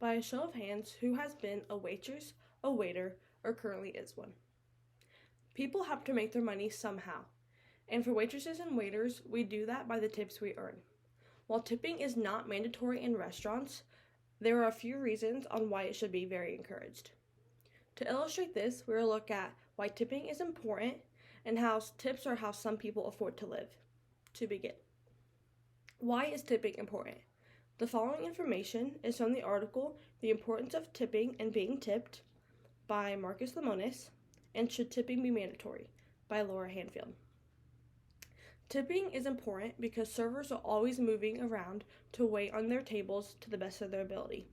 By a show of hands, who has been a waitress, a waiter, or currently is one? People have to make their money somehow. And for waitresses and waiters, we do that by the tips we earn. While tipping is not mandatory in restaurants, there are a few reasons on why it should be very encouraged. To illustrate this, we will look at why tipping is important and how tips are how some people afford to live. To begin, why is tipping important? The following information is from the article The Importance of Tipping and Being Tipped by Marcus Lemonis and Should Tipping Be Mandatory by Laura Hanfield. Tipping is important because servers are always moving around to wait on their tables to the best of their ability.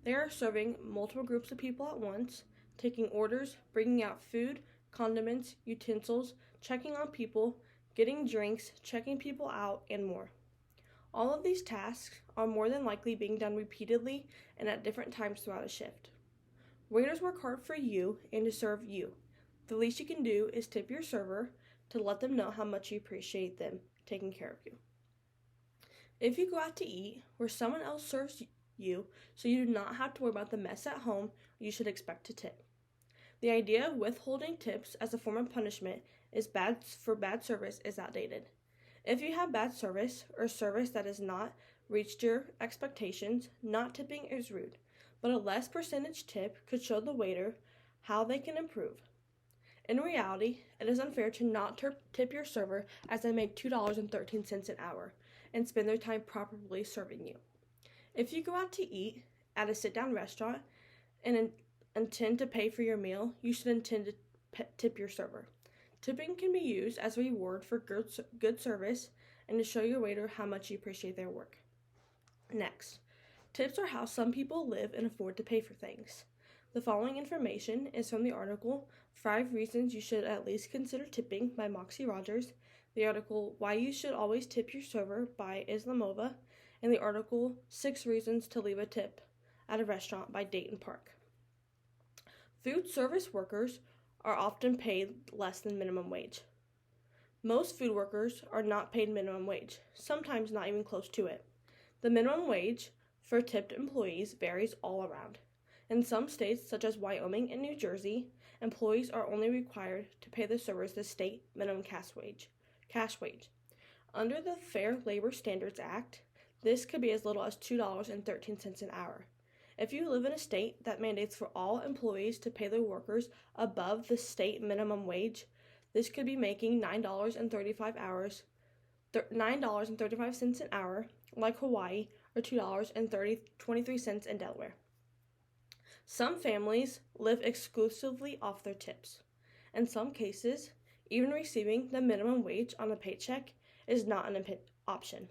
They are serving multiple groups of people at once, taking orders, bringing out food, condiments, utensils, checking on people, getting drinks, checking people out, and more. All of these tasks are more than likely being done repeatedly and at different times throughout a shift. Waiters work hard for you and to serve you. The least you can do is tip your server to let them know how much you appreciate them taking care of you. If you go out to eat where someone else serves you so you do not have to worry about the mess at home, you should expect to tip. The idea of withholding tips as a form of punishment is bad service is outdated. If you have bad service or service that has not reached your expectations, not tipping is rude, but a less percentage tip could show the waiter how they can improve. In reality, it is unfair to not tip your server as they make $2.13 an hour and spend their time properly serving you. If you go out to eat at a sit-down restaurant and intend to pay for your meal, you should intend to tip your server. Tipping can be used as a reward for good service and to show your waiter how much you appreciate their work. Next, tips are how some people live and afford to pay for things. The following information is from the article 5 Reasons You Should At Least Consider Tipping by Moxie Rogers, the article Why You Should Always Tip Your Server by Islamova, and the article 6 Reasons to Leave a Tip at a Restaurant by Dayton Park. Food service workers are often paid less than minimum wage. Most food workers are not paid minimum wage, sometimes not even close to it. The minimum wage for tipped employees varies all around. In some states, such as Wyoming and New Jersey, employees are only required to pay the servers the state minimum cash wage. Under the Fair Labor Standards Act, this could be as little as $2.13 an hour. If you live in a state that mandates for all employees to pay their workers above the state minimum wage, this could be making $9.35 an hour, like Hawaii, or $2.23 in Delaware. Some families live exclusively off their tips. In some cases, even receiving the minimum wage on a paycheck is not an option.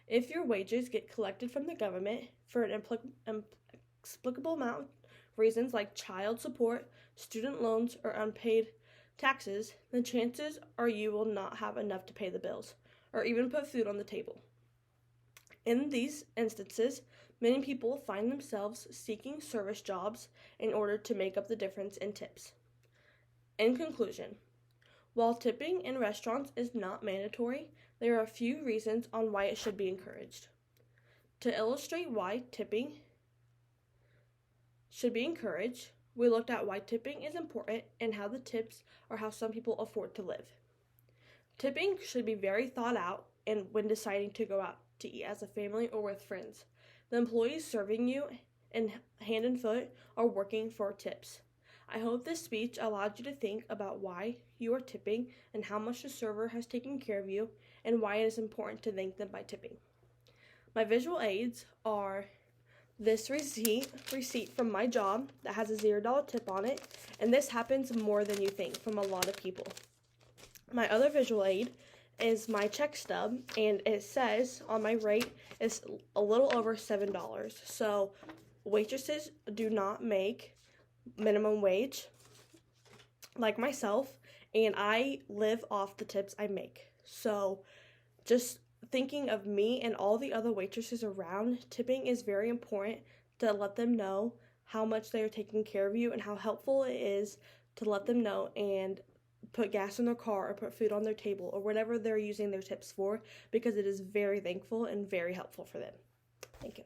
If your wages get collected from the government for an inexplicable amount of reasons like child support, student loans, or unpaid taxes, the chances are you will not have enough to pay the bills or even put food on the table. In these instances, many people find themselves seeking service jobs in order to make up the difference in tips. In conclusion, while tipping in restaurants is not mandatory, there are a few reasons on why it should be encouraged. To illustrate why tipping should be encouraged, we looked at why tipping is important and how the tips are how some people afford to live. Tipping should be very thought out and when deciding to go out to eat as a family or with friends. The employees serving you in hand and foot are working for tips. I hope this speech allowed you to think about why you are tipping and how much the server has taken care of you and why it is important to thank them by tipping. My visual aids are this receipt from my job that has a $0 tip on it, and this happens more than you think from a lot of people. My other visual aid is my check stub, and it says on my rate is a little over $7. So waitresses do not make minimum wage like myself, and I live off the tips I make. So just thinking of me and all the other waitresses around, tipping is very important to let them know how much they are taking care of you and how helpful it is to let them know and put gas in their car or put food on their table or whatever they're using their tips for, because it is very thankful and very helpful for them. Thank you.